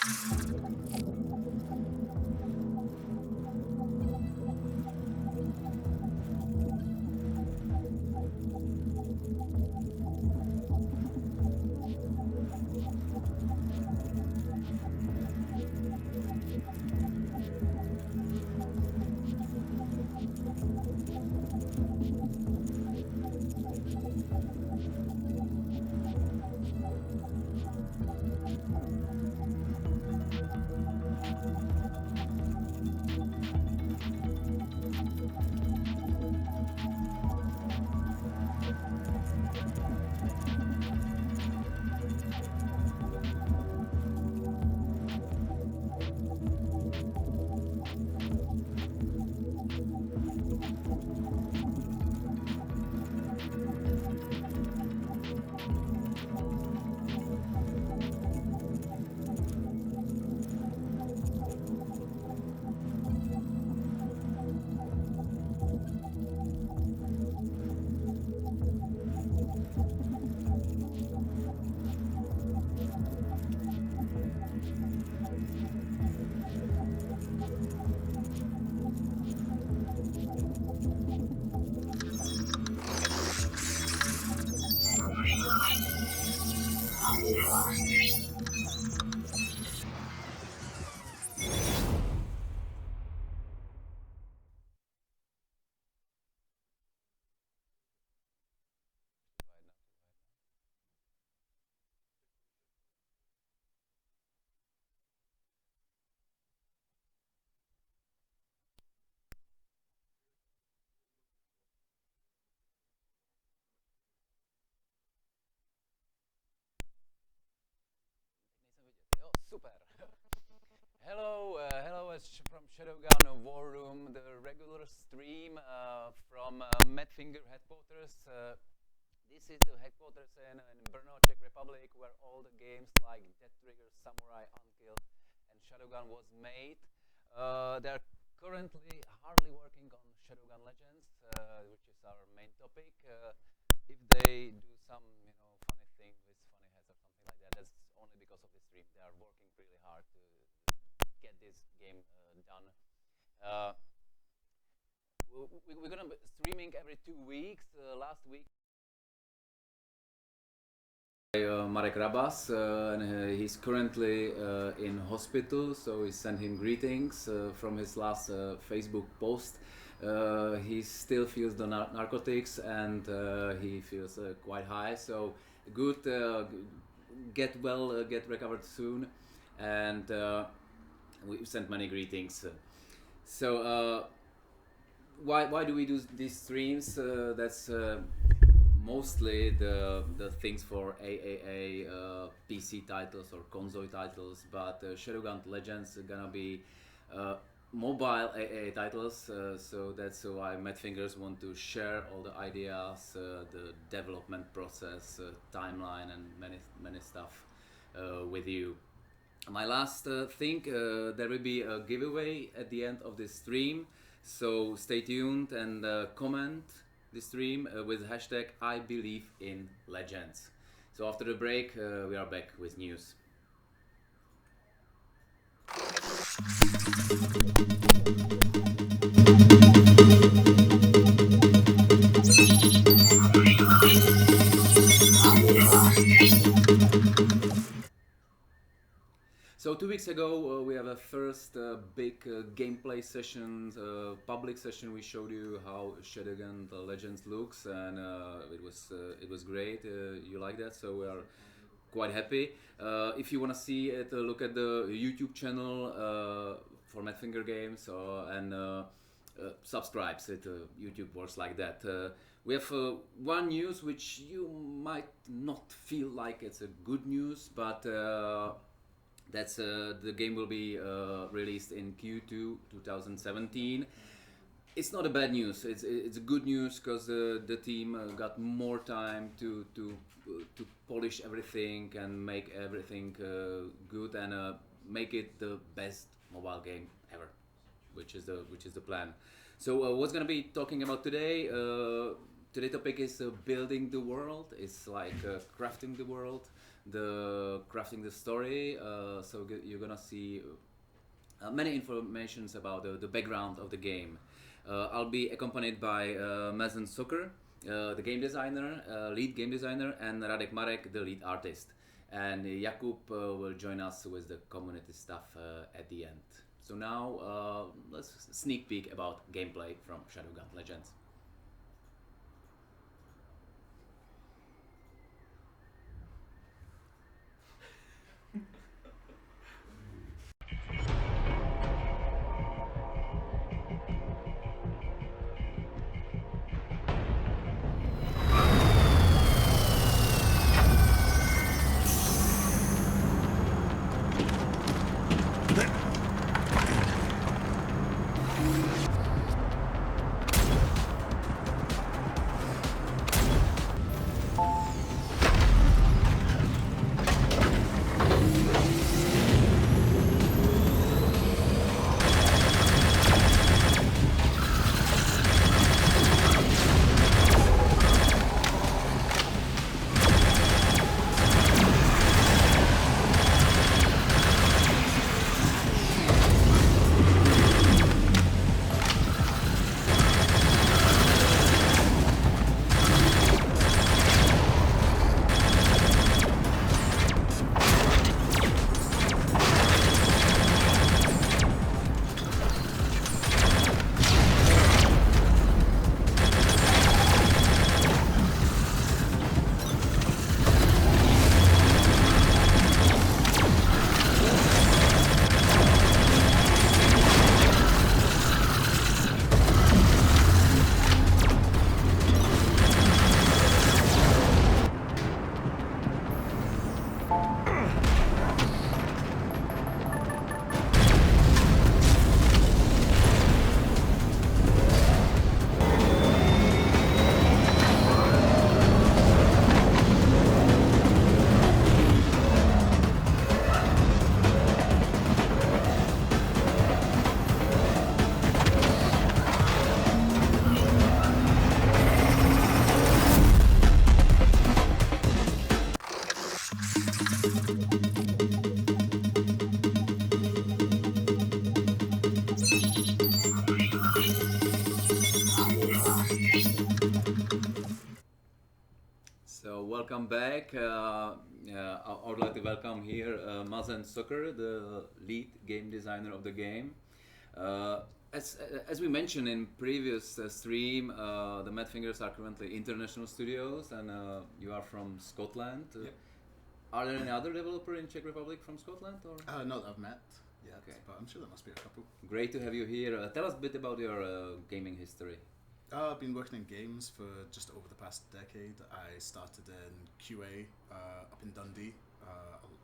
Jo, super. Hello, it's from Shadowgun War Room, the regular stream from Madfinger headquarters. This is the headquarters in Brno, Czech Republic, where all the games like Death Trigger, Samurai, Unkill, and Shadowgun was made. They're currently hardly working on Shadowgun Legends, which is our main topic. If they do some, funny thing with funny heads or something like that, that's only because of the stream. They are working really hard to get this game done. Uh, we're gonna be streaming every 2 weeks. Last week, Marek Rabas, and he's currently in hospital, so we send him greetings from his last Facebook post. He still feels the narcotics and he feels quite high, so good, get well, get recovered soon, and we sent many greetings. So why do we do these streams? That's mostly the things for AAA PC titles or console titles, but Shadowgun Legends are gonna be mobile AAA titles, so that's why Madfingers want to share all the ideas, the development process, timeline, and many stuff with you. My last thing, there will be a giveaway at the end of this stream, so stay tuned and comment the stream with hashtag I believe in legends. So after the break, we are back with news. So 2 weeks ago we have a first big gameplay session, public session. We showed you how Shadowgun Legends looks, and it was great. You like that, so we are quite happy. If you want to see it, look at the YouTube channel for Madfinger Games, and subscribe. YouTube works like that. We have one news which you might not feel like it's a good news, but that's the game will be released in Q2 2017. It's not a bad news. It's good news because the team got more time to polish everything and make everything good, and make it the best mobile game ever, which is the plan. So what's gonna be talking about today? today topic is building the world. It's like crafting the world, the crafting the story. You're gonna see many informations about the background of the game. I'll be accompanied by Mazen Sukkar, the game designer, lead game designer, and Radek Marek, the lead artist. And Jakub will join us with the community stuff at the end. So now let's sneak peek about gameplay from Shadowgun Legends. So welcome back. I would like to welcome here Mazen Sukkar, the lead game designer of the game. Uh, as we mentioned in previous stream, the Mad Fingers are currently international studios, and you are from Scotland. Yep. Are there any other developer in Czech Republic from Scotland? Or? Not that I've met yet, Okay. but I'm sure there must be a couple. Great to have you here. Tell us a bit about your gaming history. I've been working in games for just over the past decade. I started in QA up in Dundee,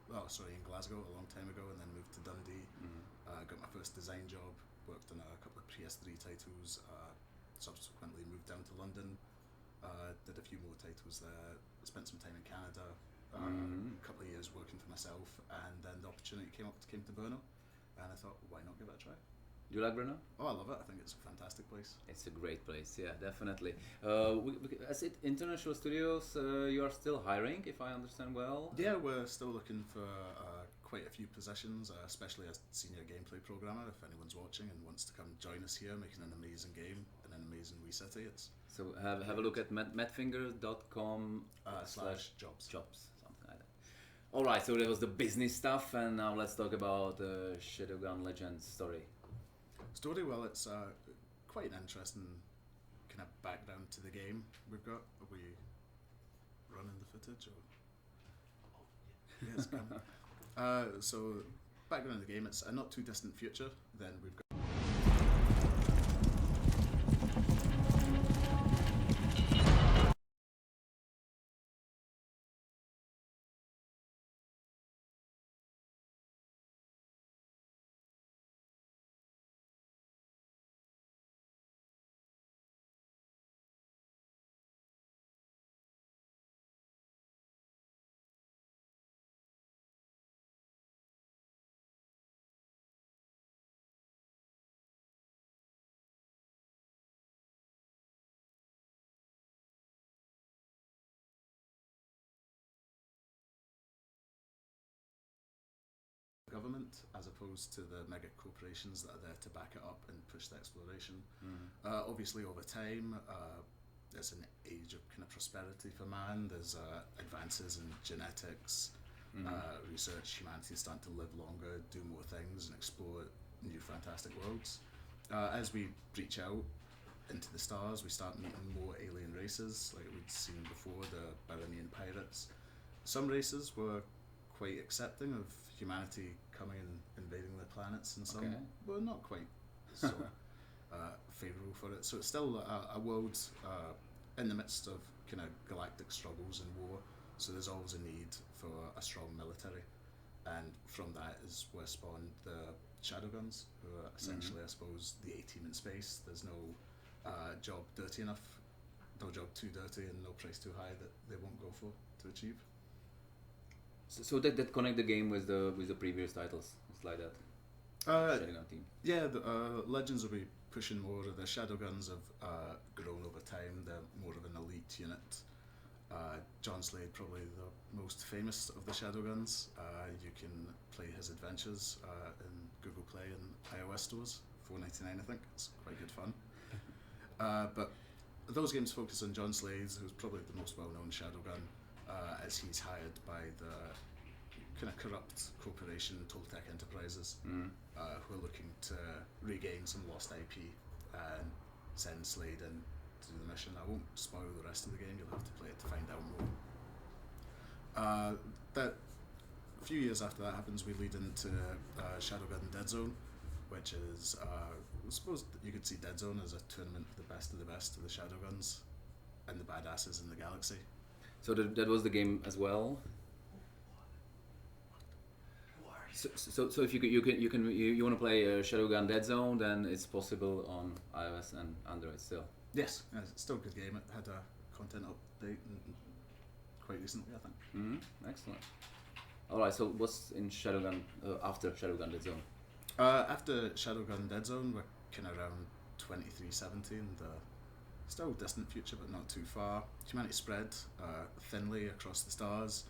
in Glasgow a long time ago, and then moved to Dundee. Got my first design job, worked on a couple of PS3 titles, subsequently moved down to London, did a few more titles there, spent some time in Canada, a couple of years working for myself, and then the opportunity came to Brno, and I thought, why not give it a try? Do you like Brno? Oh, I love it. I think it's a fantastic place. It's a great place, yeah, definitely. As it international studios, you are still hiring, if I understand well. Yeah, we're still looking for quite a few positions, especially a senior gameplay programmer. If anyone's watching and wants to come join us here, making an amazing game in an amazing wee city, So have a look at madfinger.com /jobs. Jobs, something like that. All right, so that was the business stuff, and now let's talk about the Shadowgun Legends story. Story, well, it's quite an interesting kind of background to the game we've got. Are we running the footage? Or? Yeah, it's coming. So, background of the game, it's a not too distant future. Then we've got self-government as opposed to the mega corporations that are there to back it up and push the exploration. Obviously, over time, there's an age of kind of prosperity for man. There's advances in genetics, research. Humanity is starting to live longer, do more things, and explore new fantastic worlds. As we reach out into the stars, we start meeting more alien races, like we'd seen before, the Baronian pirates. Some races were quite accepting of humanity coming and invading their planets, and some were not quite so favourable for it. So it's still a world in the midst of kind of galactic struggles and war, so there's always a need for a strong military, and from that is where spawned the Shadowguns, who are essentially, I suppose, the A-team in space. There's no job dirty enough, no job too dirty, and no price too high that they won't go for to achieve. So that connect the game with the previous titles. It's like that. Shadowgun team. Yeah, the Legends will be pushing more. The Shadowguns have grown over time. They're more of an elite unit. John Slade, probably the most famous of the Shadowguns. You can play his adventures in Google Play and iOS stores, $4.99 I think. It's quite good fun. But those games focus on John Slade, who's probably the most well-known Shadowgun, as he's hired by the kind of corrupt corporation Toltec Enterprises, who are looking to regain some lost IP and send Slade in to do the mission. I won't spoil the rest of the game, you'll have to play it to find out more. That a few years after that happens, we lead into Shadowgun Dead Zone, which is, I suppose you could see Dead Zone as a tournament of the best of the Shadowguns and the badasses in the galaxy. So that was the game as well. So if you want to play Shadowgun Dead Zone, then it's possible on iOS and Android still. Yes, it's still a good game. It had a content update quite recently, I think. Excellent. All right. So what's in Shadowgun after Shadowgun Dead Zone? After Shadowgun Dead Zone, we're kind of around 2370, and still distant future, but not too far. Humanity spread thinly across the stars.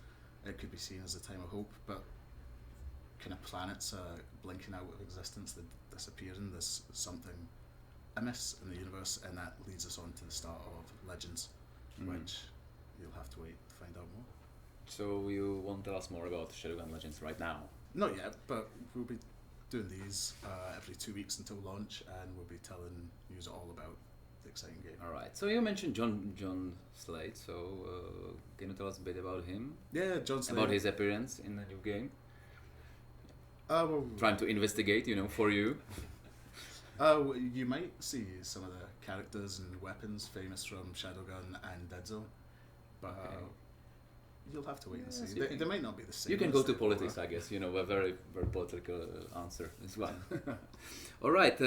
It could be seen as a time of hope, but kind of planets are blinking out of existence, they're disappearing. There's something amiss in the universe, and that leads us on to the start of Legends, which you'll have to wait to find out more. So you won't tell us more about Shadowgun Legends right now? Not yet, but we'll be doing these every 2 weeks until launch, and we'll be telling you all about the exciting game. All right. So you mentioned John Slade. So can you tell us a bit about him? Yeah, John Slade. About his appearance in the new game. Well, trying to investigate, for you. You might see some of the characters and weapons famous from Shadowgun and Dead Zone, but you'll have to wait and see. They might not be the same. You can go to politics, I guess. A very, very political answer as well. All right.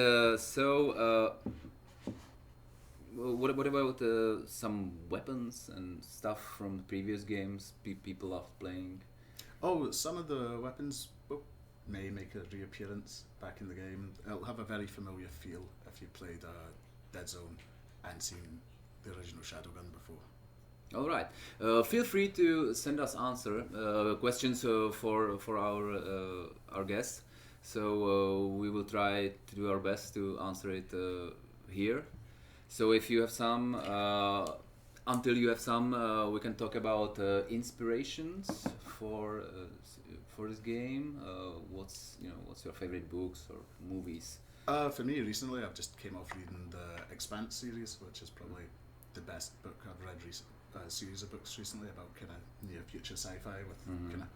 What about some weapons and stuff from the previous games people love playing? Oh, some of the weapons may make a reappearance back in the game. It'll have a very familiar feel if you played Dead Zone and seen the original Shadowgun before. All right. Feel free to send us questions for our guests. So we will try to do our best to answer it here. So if you have some, until you have some, we can talk about inspirations for this game. What's your favorite books or movies? For me, recently I've just came off reading the Expanse series, which is probably the best book I've read series of books recently about kind of near future sci-fi with kind of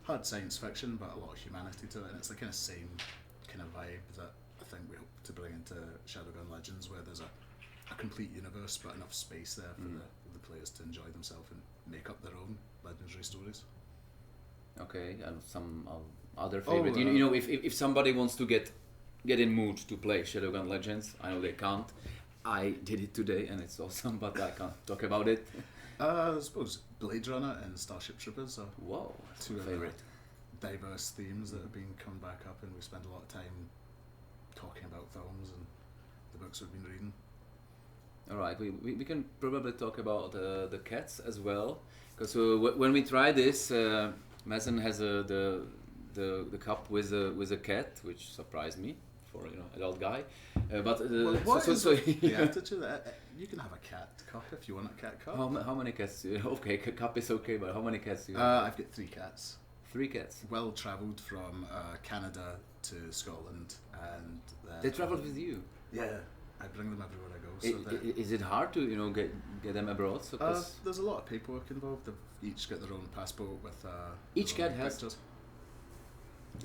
hard science fiction but a lot of humanity to it, and it's the kind of same kind of vibe that I think we hope to bring into Shadowgun Legends, where there's a complete universe but enough space there for the players to enjoy themselves and make up their own legendary stories. Okay, and some other favorite. If somebody wants to get in mood to play Shadowgun Legends, I know they can't. I did it today and it's awesome, but I can't talk about it. I suppose Blade Runner and Starship Troopers are two favorite diverse themes that have been coming back up, and we spend a lot of time talking about films and the books we've been reading. All right, we can probably talk about the cats as well, because when we try this, Mazen has the the cup with a cat, which surprised me for adult guy. But What so, is so, the attitude? You can have a cat cup if you want a cat cup. how many cats? Okay, cup is okay, but how many cats do you have? I've got 3 cats. 3 cats. Well travelled from Canada to Scotland, and They traveled with you. Yeah, I bring them everywhere I go. So Is it hard to get them abroad? So there's a lot of paperwork involved. They've each got their own passport with each cat has pictures.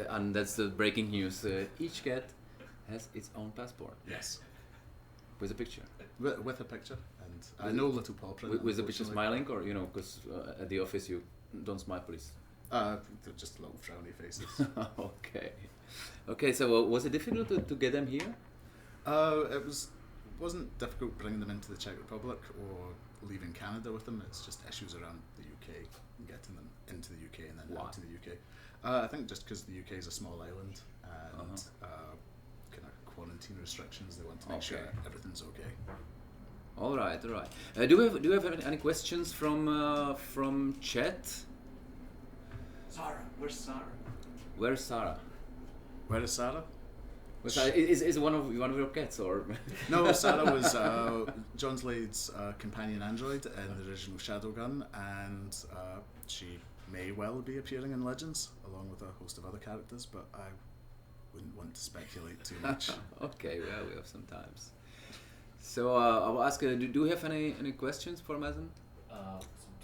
And that's the breaking news. Each cat has its own passport. Yes. With a picture. With a picture, and I know little paw print. With the picture smiling, or because at the office you don't smile, please. They're just little frowny faces. Okay. So was it difficult to get them here? It wasn't difficult bringing them into the Czech Republic or leaving Canada with them. It's just issues around the UK and getting them into the UK and then out to the UK. I think just because the UK is a small island and kind of quarantine restrictions, they want to make sure everything's okay. All right. Do you have any questions from chat? Sarah, where's Sarah? Where's Sarah? Where is Sarah? Is one of your cats or? No, Sarah was John Slade's companion android in the original Shadowgun, and she may well be appearing in Legends along with a host of other characters, but I wouldn't want to speculate too much. Okay, well, we have some times. So I will ask, do you have any questions for Mazen?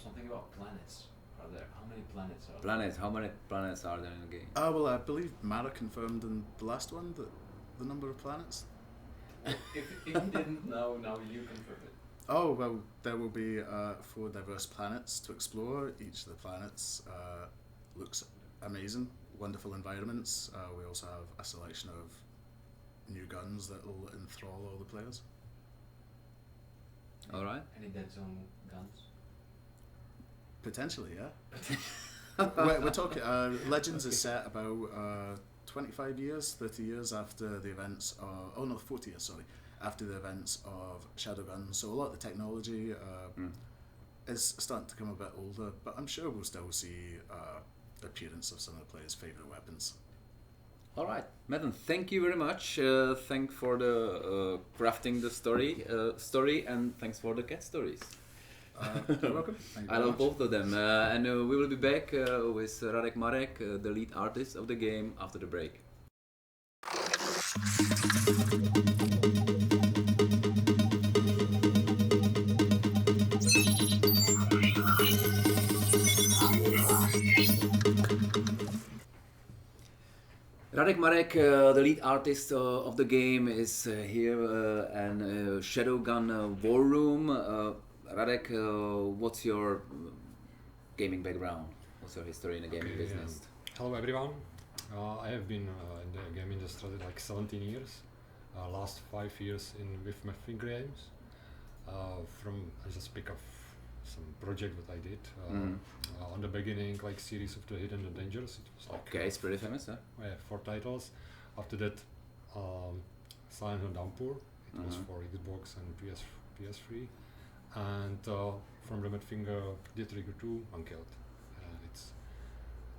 Something about planets. Are there? How many planets are there? Planets. How many planets are there in the game? Well, I believe Mara confirmed in the last one that the number of planets. If you didn't know, now you confirm it. Oh, well, there will be 4 diverse planets to explore. Each of the planets looks amazing, wonderful environments. We also have a selection of new guns that will enthrall all the players. All right. Any dead zone guns? Potentially, yeah. we're talking. Legends is set about 25 years, 30 years after the events of. Oh no, 40 years. Sorry, after the events of Shadowgun. So a lot of the technology is starting to come a bit older, but I'm sure we'll still see the appearance of some of the players' favorite weapons. All right, Mazen, thank you very much. Thanks for the crafting the story, and thanks for the cat stories. You're welcome. Thank you I very love much. both of them, and we will be back with Radek Marek, the lead artist of the game, after the break. Radek Marek, the lead artist of the game, is here and Shadowgun War Room. Radek, what's your gaming background? What's your history in the gaming business? Hello everyone. I have been in the game industry like 17 years. Last 5 years with my finger games. I just pick up some project that I did. On the beginning, like series of the Hidden and Dangerous. It was like Okay, it's pretty famous, huh? 4 titles. After that, Silent Hill Downpour. It was for Xbox and PS3. And from Remote Finger, The Trigger 2, Unkilled. It's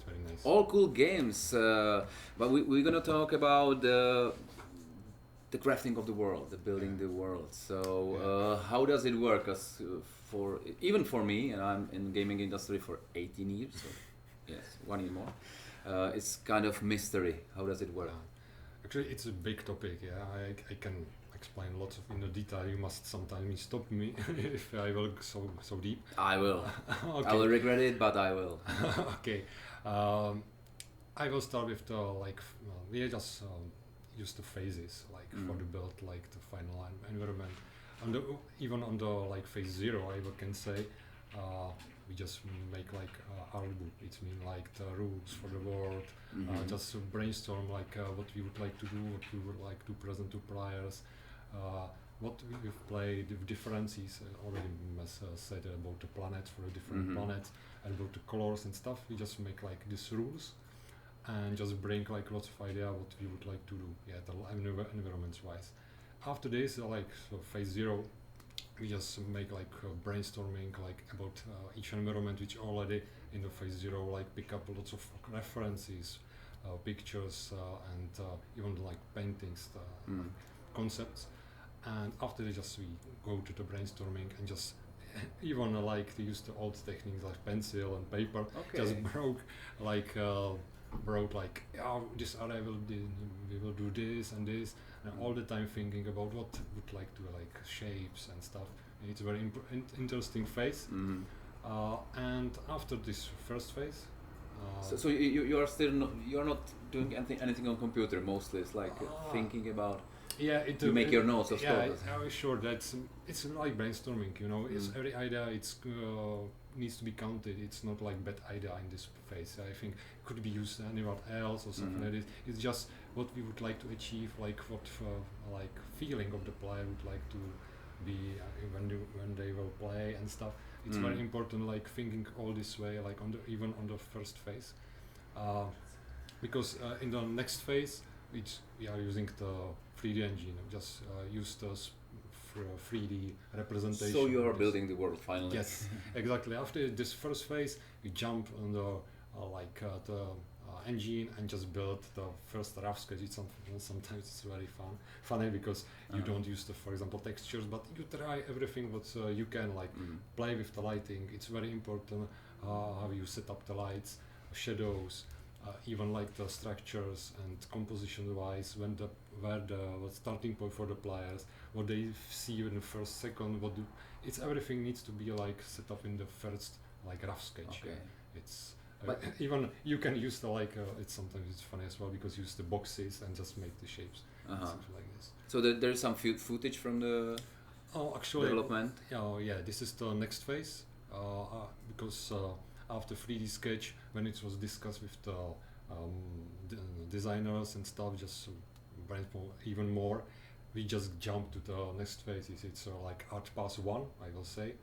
very nice. All cool games, but we're gonna talk about the crafting of the world, the building the world. So how does it work? 'Cause even for me, and I'm in the gaming industry for 18 years, so yes, 1 year more. It's kind of mystery. How does it work? Actually, it's a big topic. Yeah, I can explain lots of in the detail. You must sometimes stop me if I will go so deep. I will. Okay. I will regret it, but I will. Okay. I will start with the we just use the phases for the build, like the final environment. Even on the phase 0, I can say we just make our book. It means the rules for the world. Just brainstorm what we would like to do, what we would like to present to players. What we've played, the differences, already said about the planets for the different planets and about the colors and stuff. We just make these rules and just bring lots of idea what we would like to do, the environments wise. After this, so phase 0, we just make brainstorming about each environment, which already in the phase 0 pick up lots of references, pictures and even like paintings, concepts. And after we go to the brainstorming and just even like to use the old techniques like pencil and paper, just broke like, oh, this area we will do this and this, and all the time thinking about what would like to like shapes and stuff. It's a very interesting phase. And after this first phase, so you are still you're not doing anything on computer mostly. It's like thinking about. Yeah, you make your notes of stuff. Yeah, sure. It's like brainstorming. You know, it's every idea. Needs to be counted. It's not like bad idea in this phase. I think it could be used anywhere else or something like this. It's just what we would like to achieve, like what like feeling of the player would like to be when they will play and stuff. It's very important, like thinking all this way, like even on the first phase, because in the next phase, which we are using the 3D engine, just use the 3D representation. So you are building the world finally. Yes, exactly. After this first phase, you jump on the engine and just build the first rough sketch. Sometimes it's very funny because you don't use the, for example, textures, but you try everything what you can, like play with the lighting. It's very important how you set up the lights, shadows, even like the structures and composition wise, where the starting point for the players, what they see in the first second, it's everything needs to be like set up in the first like rough sketch. Okay. It's even you can use the like it's sometimes it's funny as well because you use the boxes and just make the shapes, something like this. So there is some footage from the development. Yeah, this is the next phase because after 3D sketch, when it was discussed with the designers and stuff, just brainstorm even more, we just jump to the next phase. It's like art pass 1, I will say.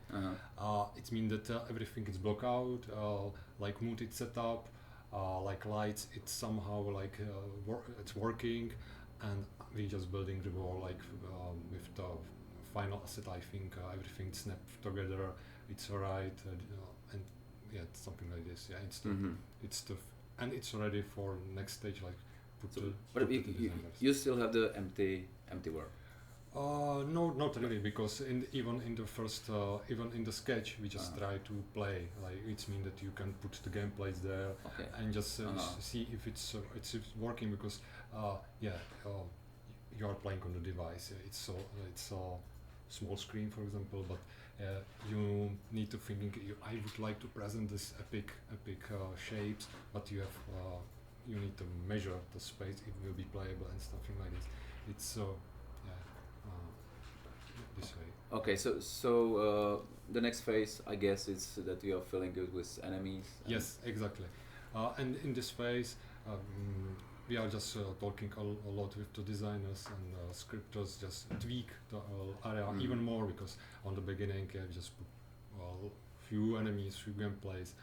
It means that everything is blocked out, like mood is set up, like lights, it's somehow like it's working, and we just building the wall like with the final asset. I think everything snapped together. It's alright, and yeah, it's something like this. Yeah, and it's ready for next stage. Like but you still have the empty world. No, not really, because even in the first, even in the sketch, we just try to play. Like it means that you can put the gameplays there and just see if it's working. Because you are playing on the device. It's a small screen, for example, but you need to think. I would like to present this epic shapes, but you need to measure the space. It will be playable and something like this. It's this way. Okay, so the next phase, I guess, is that you are filling it with enemies. Yes, exactly. And in this phase, we are just talking a lot with the designers and scripters, just tweak the area even more, because on the beginning we just put few enemies, few gameplays,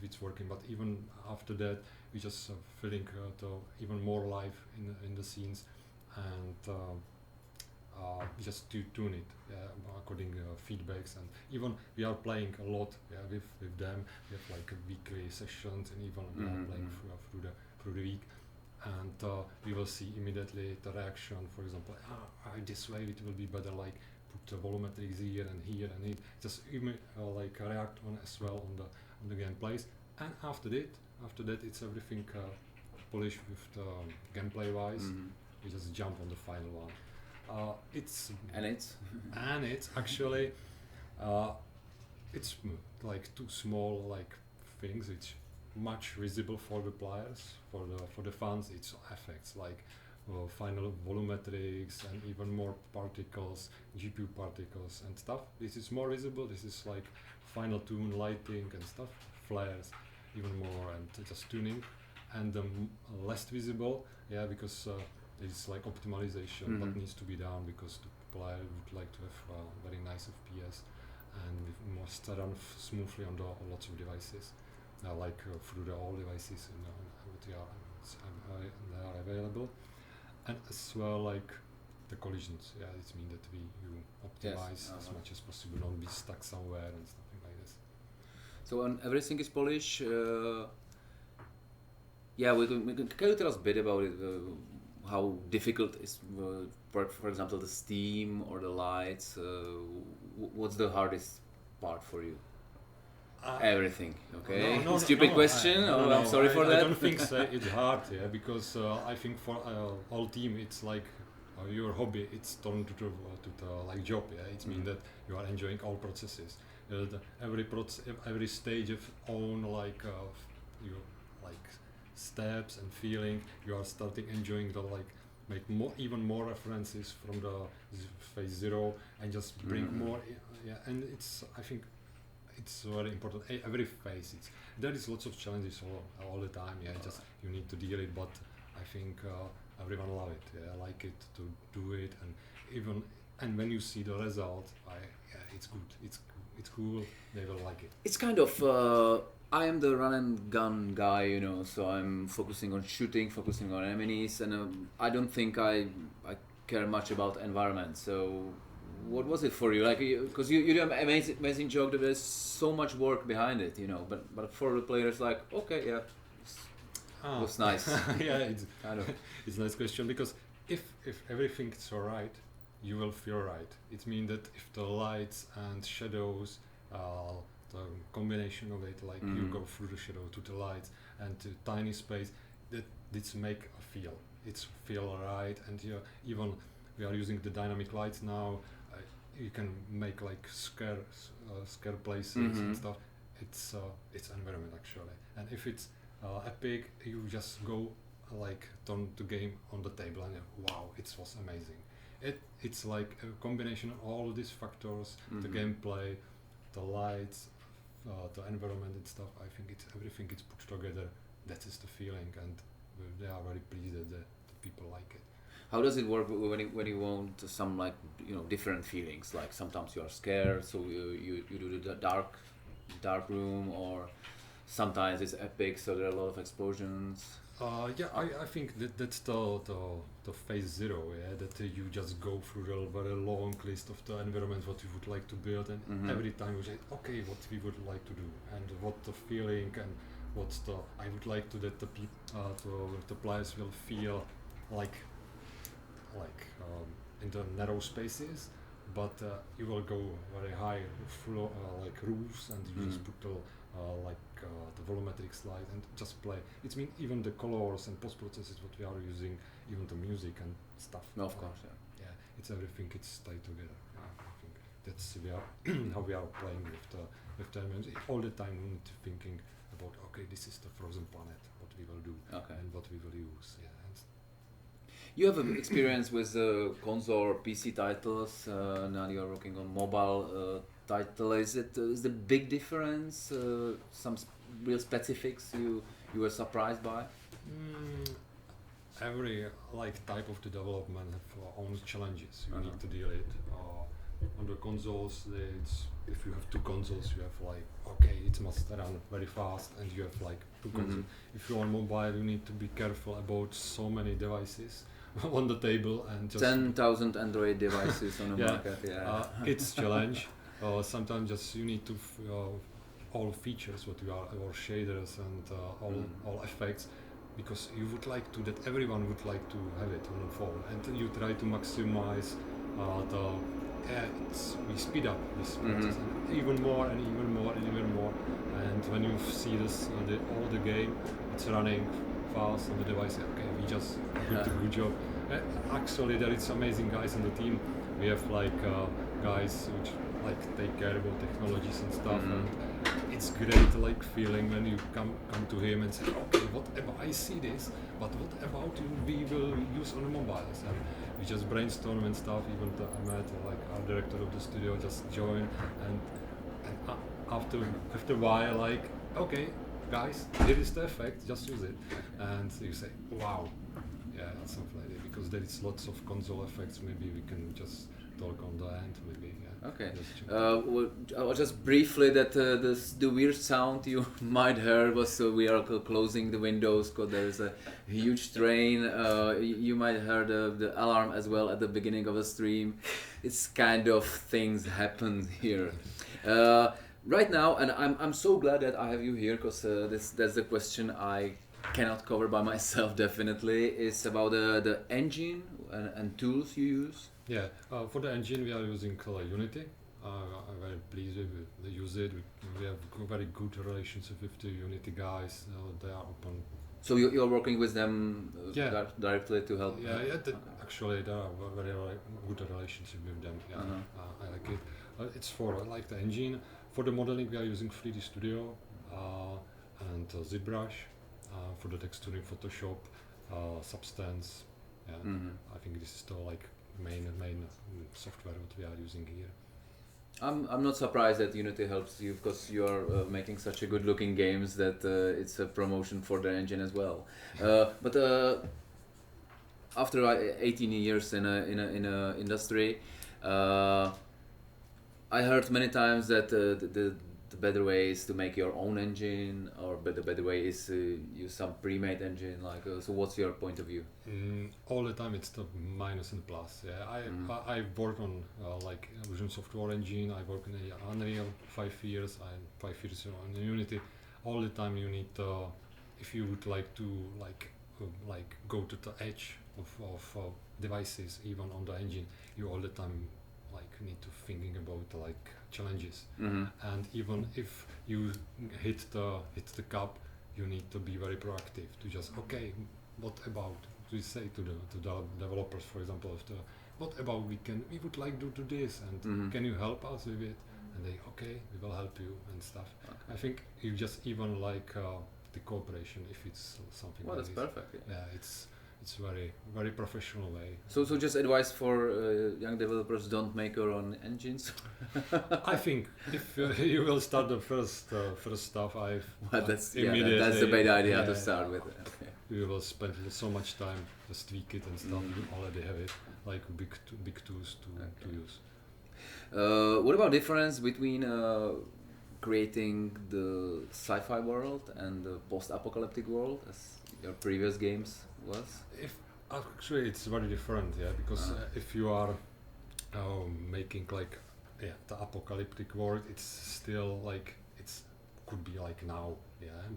it's working. But even after that, we just filling even more life in the scenes, and just to tune it according feedbacks. And even we are playing a lot with them. We have like weekly sessions, and even we are playing through the week. And we will see immediately the reaction. For example, this way it will be better, like put the volumetrics here and here, and it just like react on as well on the gameplays. And after that it's everything polished with the gameplay wise. We just jump on the final one. It's actually it's like two small like things. It's much visible for the players, for the fans. It's effects like final volumetrics and even more particles, GPU particles and stuff. This is more visible. This is like final tune, lighting and stuff, flares, even more, and just tuning. And less visible, because it's like optimization that needs to be done, because the player would like to have very nice FPS and must run smoothly on lots of devices. Like through all devices they are available, and as well like the collisions. It means that you optimize as much as possible, not be stuck somewhere and something like this. So when everything is polished, Yeah, can you tell us a bit about it? How difficult is, for example, the steam or the lights? What's the hardest part for you? Everything. Okay. Stupid question. I'm sorry for that. I don't think so. It's hard, yeah, because I think for all team it's like your hobby. It's turned to the like job. Yeah, it means that you are enjoying all processes. Every stage of own like your like steps and feeling. You are starting enjoying the like make more even more references from the phase 0 and just bring more. Yeah, and it's I think. It's very important. Every phase, there is lots of challenges all the time. Yeah, just you need to deal it. But I think everyone love it. Yeah, like it to do it, and when you see the result, it's good. It's cool. They will like it. It's kind of. I am the run and gun guy, so I'm focusing on shooting, focusing on enemies, and I don't think I care much about environment. So. What was it for you? Like, because you do an amazing joke that there's so much work behind it, But for the players, like, okay, yeah, it was nice. Yeah, it's a nice question because if everything is alright, you will feel right. It means that if the lights and shadows, the combination of it, like you go through the shadow to the lights and to tiny space, that it's make a feel. It's feel right, and even we are using the dynamic lights now. You can make like scare places and stuff. It's environment actually, and if it's epic, you just go like turn the game on the table and wow, it was amazing. It's like a combination of all these factors: the gameplay, the lights, the environment and stuff. I think it's everything is put together. That is the feeling, and they are very pleased that the people like it. How does it work when you want some like different feelings? Like sometimes you are scared, so you do the dark room, or sometimes it's epic, so there are a lot of explosions. Yeah, I think that's the phase 0. Yeah, that you just go through a very long list of the environments what you would like to build, and every time you say, okay, what we would like to do, and what the feeling, and what's the I would like to that the players will feel like in the narrow spaces, but you will go very high floor like roofs, and you just put the volumetric slide and just play. It means even the colors and post processes what we are using, even the music and stuff. No, of course, yeah. It's everything. It's tied together. I think that's how we are playing with the elements. All the time we need to thinking about this is the frozen planet, what we will do, and what we will use. Yeah. You have an experience with console or PC titles. Now you are working on mobile title. Is the big difference? Some real specifics you were surprised by? Every type of the development have own challenges. You need to deal it. On the consoles, if you have two consoles, you have it must run very fast, and you have two consoles. If you're on mobile, you need to be careful about so many devices on the table, and just 10,000 Android devices on the market. Yeah, it's challenge. Sometimes just you need to all features what you are, or shaders and all effects, because you would like to that everyone would like to have it on the phone, and you try to maximize we speed up this process even more and even more and even more. And when you see this all the game, it's running fast on the device. Okay, we just did a good job. Actually, there is amazing guys in the team. We have guys which take care about technologies and stuff, and it's great feeling when you come to him and say, okay, whatever, I see this, but what about we will use on the mobiles, and we just brainstorm and stuff. Even Ahmed, our director of the studio, just join, and after a while, okay, guys, here is the effect, just use it, and you say, wow, yeah, something like that, because there is lots of console effects. Maybe we can just talk on the end, maybe. Yeah. Okay. Just briefly, that the weird sound you might hear was we are closing the windows because there is a huge train. You might hear the alarm as well at the beginning of the stream. It's kind of things happen here. Right now, and I'm so glad that I have you here, because that's the question I cannot cover by myself definitely is about the engine and tools you use. Yeah, for the engine we are using Unity. I'm very pleased with the use it. We have very good relationship with the Unity guys. They are open. So you're working with them directly to help? Yeah, actually there are very good relationship with them. Yeah, I like it. It's for like the engine. For the modeling we are using 3D Studio and ZBrush. For the texturing Photoshop, Substance. Yeah, I think this is the like main software what we are using here. I'm not surprised that Unity helps you because you are making such a good looking games that it's a promotion for the engine as well. But after 18 years in a industry, I heard many times that the better way is to make your own engine, or the better way is to use some pre-made engine. Like, so what's your point of view? All the time it's the minus and plus. Yeah, I work on like Vision Software engine. I work in Unreal 5 years. I'm 5 years on Unity. All the time you need if you would like to like go to the edge of devices, even on the engine, you all the time like need to thinking about like challenges, and even if you hit the cap, you need to be very proactive to just what about we say to the developers, for example, what about we would like to do this, and can you help us with it, and they we will help you and stuff. I think you just even like the cooperation, if it's something Well, like that's this. perfect. Yeah, it's very very professional way. So just advice for young developers: don't make your own engines. I think if you will start the first stuff, That's a bad idea to start with. Okay. You will spend so much time just tweak it and stuff. You already have it like big tools to use. What about difference between creating the sci-fi world and the post-apocalyptic world, as your previous games was? Actually, it's very different, because if you are making like the apocalyptic world, it's still like could be like now,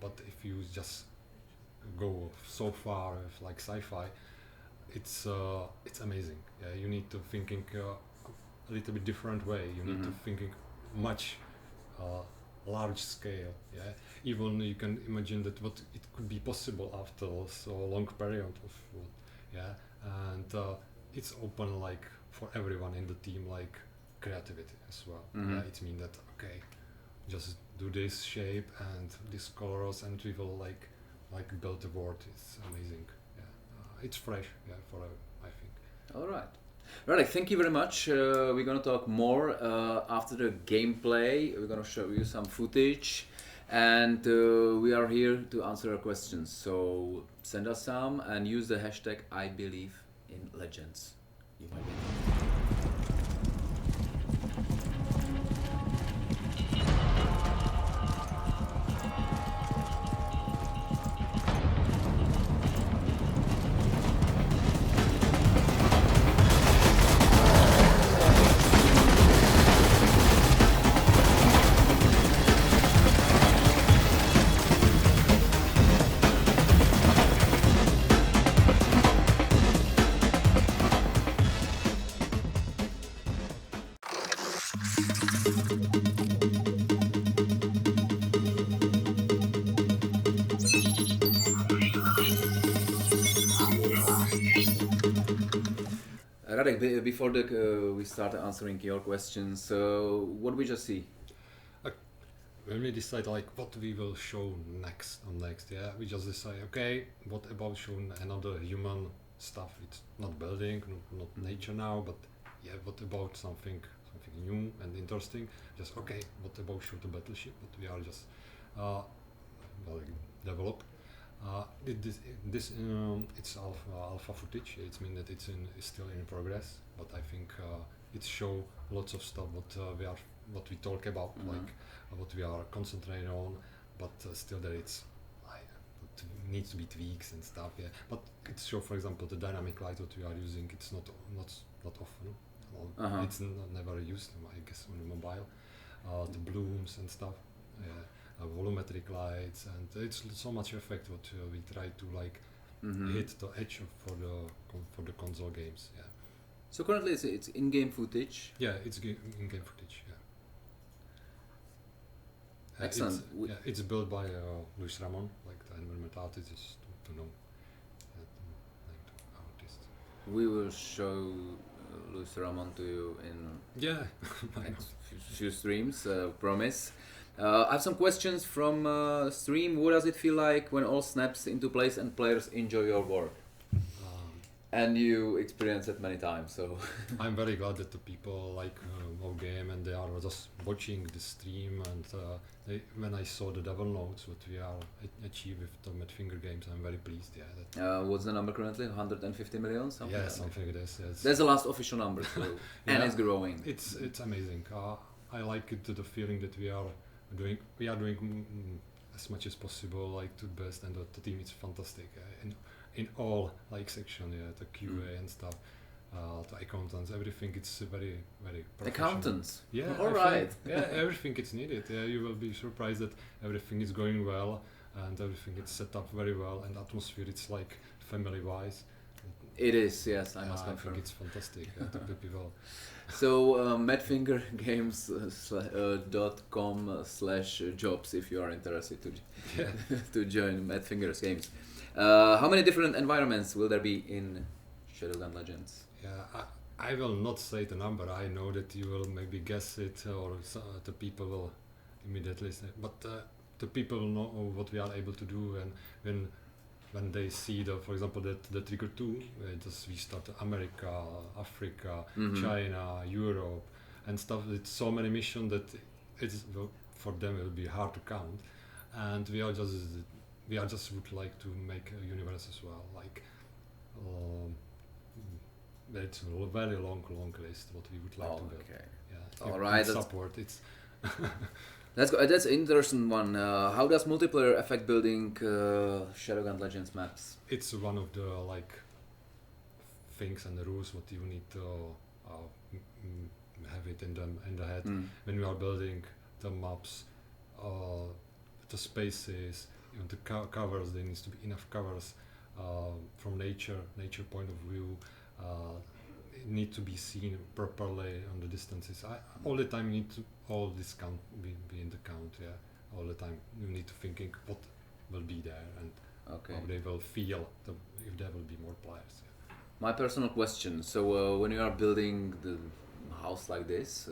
but if you just go so far with like sci-fi, it's amazing. You need to thinking a little bit different way. You need to thinking much large scale. Even you can imagine that what it could be possible after so long period of and it's open like for everyone in the team, like creativity as well. It means that just do this shape and these colors, and we will like build the world. It's amazing. It's fresh. I think. All right. Radek, thank you very much. We're gonna talk more after the gameplay. We're gonna show you some footage, and we are here to answer your questions. So send us some and use the hashtag #IBelieveInLegends. You might be. Radek, before we start answering your questions, what we just see? When we decide like what we will show next, we just decide what about showing another human stuff. It's not building, not nature now, but what about something new and interesting. Just what about show the battleship that we are just develop. This it's alpha footage. It means that it's still in progress, but I think it show lots of stuff what we talk about, like what we are concentrating on, but still that it needs to be tweaks and stuff. But it show, for example, the dynamic light that we are using. It's not often. It's never used, I guess, on the mobile. The blooms and stuff. volumetric lights, and it's so much effect what we try to like Mhm. hit the edge for the console games. Yeah, So currently it's in-game footage. yeah, it's in-game footage. Yeah. Excellent. It's built by Luis Ramon, like the environment artist, just to know like the artist. We will show Luis Ramon to you in Yeah, I know. next few streams, promise. I have some questions from stream. What does it feel like when all snaps into place and players enjoy your work? And you experience it many times, so I'm very glad that the people like our game and they are just watching the stream, and when I saw the double notes what we are achieve with the Madfinger games, I'm very pleased. Yeah, that, what's the number currently? 150 million? Something yeah, like that? something like this. Yes. That's the last official number, so and Yeah. it's growing. It's amazing. I like it, the feeling that we are doing as much as possible, like to the best, and the team is fantastic in all like section, yeah, the QA and stuff, the accountants, everything. It's very very professional. Accountants. Yeah, All I right. think, yeah, everything is needed. Yeah, you will be surprised that everything is going well and everything is set up very well, and atmosphere it's like family wise. It is, yes, I must I think confirm. it's fantastic. To the people. So madfingergames.com/jobs if you are interested to Yeah. to join Madfingers Games. How many different environments will there be in Shadowgun Legends? Yeah, I will not say the number. I know that you will maybe guess it, or the people will immediately say. But the people will know what we are able to do, and when they see for example, the Trigger 2, we start America, Africa, Mhm. China, Europe, and stuff. It's so many missions that for them it will be hard to count, and we are just would like to make a universe as well, like. It's a very long list what we would like to build. Okay. Yeah. All If right, we that's- support it's That's an interesting one. How does multiplayer affect building Shadowgun Legends maps? it's one of the like things and the rules what you need to have it in the head Mm. when you are building the maps, the spaces, the covers. There needs to be enough covers from nature point of view. It need to be seen properly on the distances. All the time need to all this count be in the count. Yeah, all the time you need to thinking what will be there and Okay. how they will feel if there will be more players. Yeah. My personal question. So when you are building the house like this,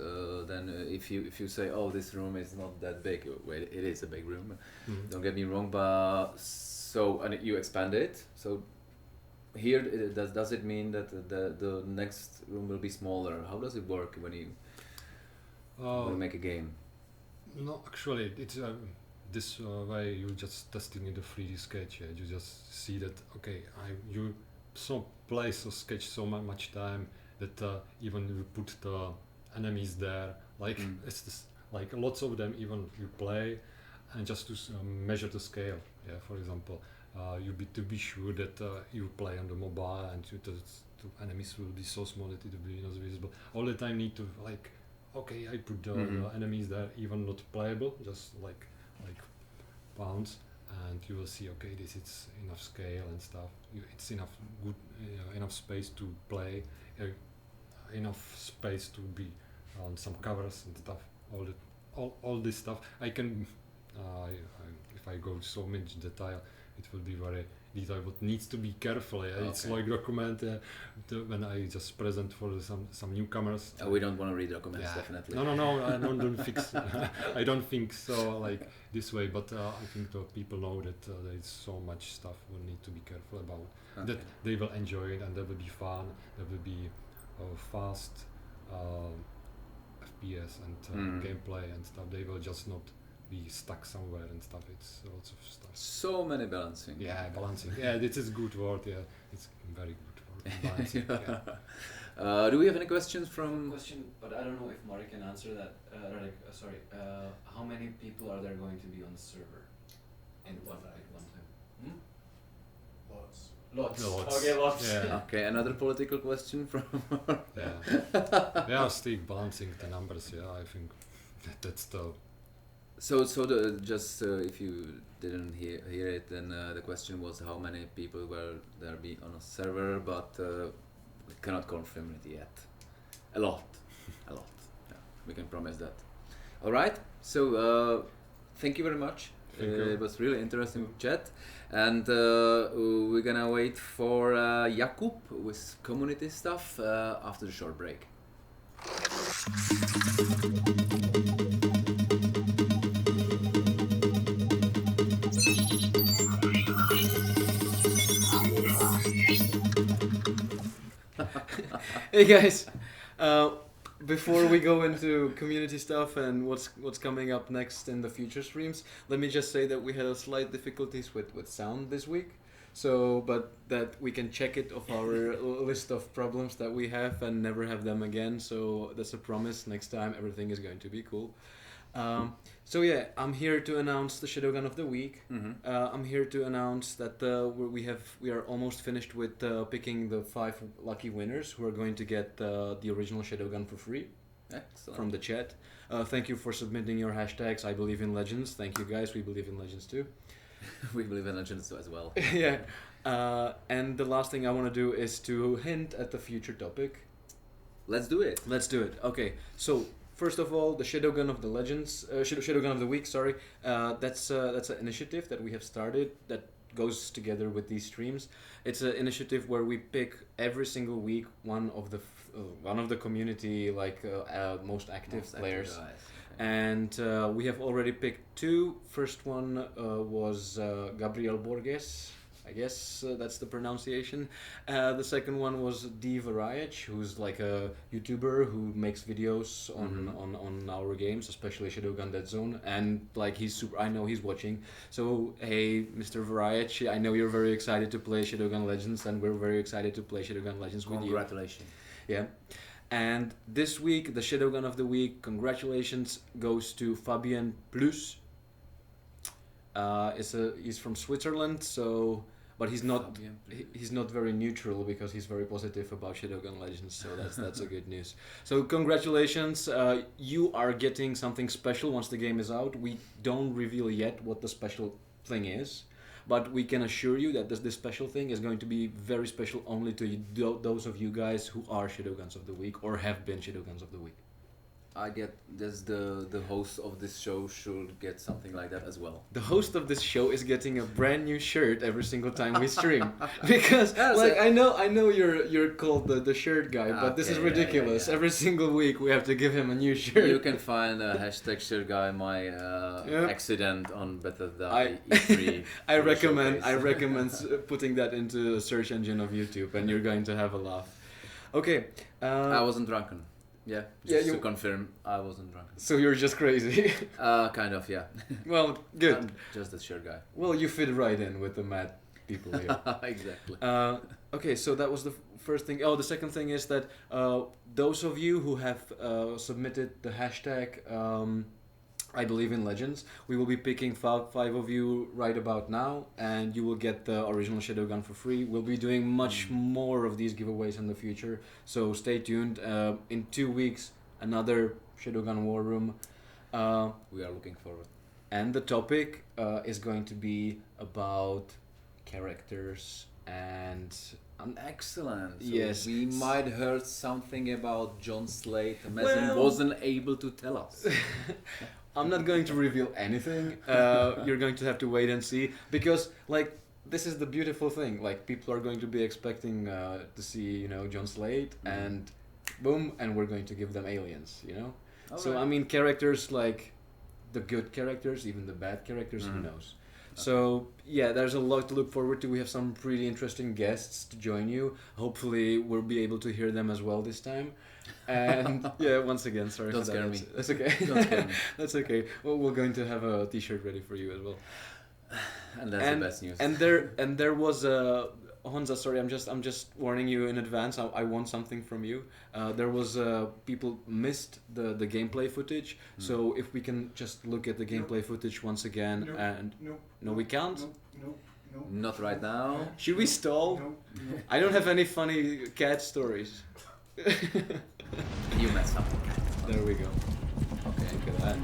then if you say, oh, this room is not that big, well, it is a big room. Mhm. Don't get me wrong, but and you expand it. So here, does it mean that the next room will be smaller? How does it work when you make a game? No, actually, it's this way you just testing in the 3D sketch. Yeah? You just see that okay, you sketch so much time that even you put the enemies there. Like Mm. it's this, like lots of them. Even you play and just to measure the scale. Yeah, for example, to be sure that you play on the mobile and the enemies will be so small that it will be not visible. All the time need to like. Okay, I put the enemies there, even not playable, just like pounds, and you will see. Okay, this is enough scale and stuff. It's enough space to play, enough space to be on some covers and stuff. All this stuff. I can, if I go so much detail, it will be very detailed. But needs to be careful. It's Okay. like document when I just present for some newcomers. We don't want to read documents, Yeah. definitely. No. I don't fix. I don't think so. Like this way, but I think the people know that there is so much stuff we need to be careful about. Okay. That they will enjoy it and that will be fun. There will be fast FPS and gameplay and stuff. They will just not be stuck somewhere and stuff. It's lots of stuff. So many balancing. Yeah, balancing. Yeah, this is good word. Yeah, it's very good word. Balancing. Yeah. Do we have any questions from? Question, but I don't know if Marek can answer that. Radek, sorry. How many people are there going to be on the server? And one time? Lots. Lots. Lots. Okay, lots. Yeah. Okay, another political question from. Yeah, they are still balancing the numbers. Yeah, I think that's the So just if you didn't hear it, then the question was how many people will there be on a server, but we cannot confirm it yet. A lot. Yeah, we can promise that. All right. So thank you very much. Thank you. It was really interesting chat, and we're gonna wait for Jakub with community stuff after the short break. Hey guys, before we go into community stuff and what's coming up next in the future streams, let me just say that we had a slight difficulties with sound this week. So, but that we can check it off our list of problems that we have and never have them again. So that's a promise. Next time everything is going to be cool. So yeah, I'm here to announce the Shadowgun of the week. I'm here to announce that we are almost finished with picking the 5 lucky winners who are going to get the original Shadowgun for free. Excellent. From the chat. Thank you for submitting your hashtags. I believe in Legends. Thank you guys. We believe in Legends too. We believe in Legends as well. Yeah. And the last thing I want to do is to hint at the future topic. Let's do it. Let's do it. Okay. So first of all, the Shadowgun of the Legends, Shadowgun of the Week. Sorry, that's an initiative that we have started that goes together with these streams. It's an initiative where we pick every single week one of the community most active players. Guys. Okay. And we have already picked 2. First one was Gabriel Borges. I guess that's the pronunciation. The second one was D. Varayach, who's like a YouTuber who makes videos on our games, especially Shadowgun Dead Zone. And like I know he's watching. So hey, Mr. Varayach, I know you're very excited to play Shadowgun Legends, and we're very excited to play Shadowgun Legends with you. Congratulations. Yeah. And this week, the Shadowgun of the Week, congratulations, goes to Fabien Plus. He's from Switzerland, but he's not very neutral because he's very positive about Shadowgun Legends, so that's a good news. So congratulations, you are getting something special once the game is out. We don't reveal yet what the special thing is, but we can assure you that this special thing is going to be very special only to those of you guys who are Shadowguns of the Week or have been Shadowguns of the Week. I get this. The host of this show should get something like that as well. The host of this show is getting a brand new shirt every single time we stream, because I know you're called the shirt guy, but this is ridiculous. Yeah. Every single week we have to give him a new shirt. You can find hashtag shirt guy my accident on Bethesda E3. I recommend putting that into the search engine of YouTube, and you're going to have a laugh. Okay. I wasn't drunken. Yeah, to confirm, I wasn't drunk. So you're just crazy. Kind of, yeah. Well, good. I'm just the shirt guy. Well, you fit right in with the mad people here. Exactly. Okay, so that was the first thing. Oh, the second thing is that those of you who have submitted the hashtag I believe in Legends, we will be picking 5 of you right about now, and you will get the original Shadowgun for free. We'll be doing much more of these giveaways in the future, so stay tuned. In 2 weeks, another Shadowgun War Room. We are looking forward. And the topic is going to be about characters and... Excellent. So yes. We might heard something about John Slade. Mazen wasn't able to tell us. I'm not going to reveal anything. You're going to have to wait and see, because this is the beautiful thing. Like, people are going to be expecting to see John Slade, and boom, and we're going to give them aliens. So right. I mean, characters like the good characters, even the bad characters. Who knows? So yeah, there's a lot to look forward to. We have some pretty interesting guests to join you. Hopefully we'll be able to hear them as well this time. And yeah, once again, sorry Don't for scare that. me. That's okay. Don't scare me. That's okay. Well, we're going to have a t-shirt ready for you as well. And that's the best news. And there was a Honza, sorry, I'm just warning you in advance. I want something from you. There was people missed the gameplay footage. So if we can just look at the gameplay footage once again, no, we can't. No. Not right now. Should we stall? No. I don't have any funny cat stories. You messed up. There we go. Okay. Look at that.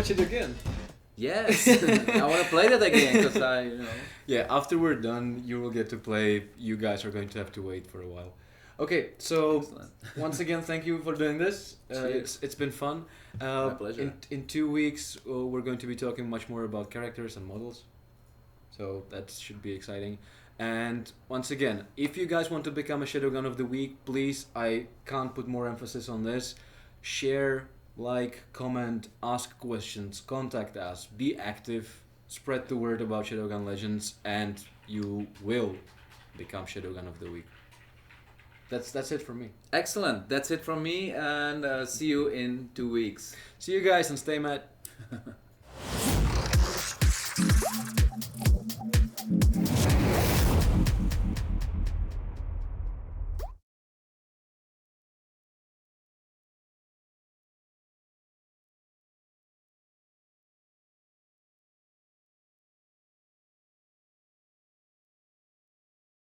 watch it again. Yes, I want to play that again because Yeah, after we're done, you will get to play. You guys are going to have to wait for a while. Okay, so Excellent. once again, thank you for doing this. Cheers. It's been fun. My pleasure. In 2 weeks, we're going to be talking much more about characters and models. So that should be exciting. And once again, if you guys want to become a Shadowgun of the Week, please, I can't put more emphasis on this. Share, like, comment, ask questions, contact us, be active, spread the word about Shadowgun Legends, and you will become Shadowgun of the Week. That's it from me. Excellent. That's it from me, and see you in 2 weeks. See you guys and stay mad.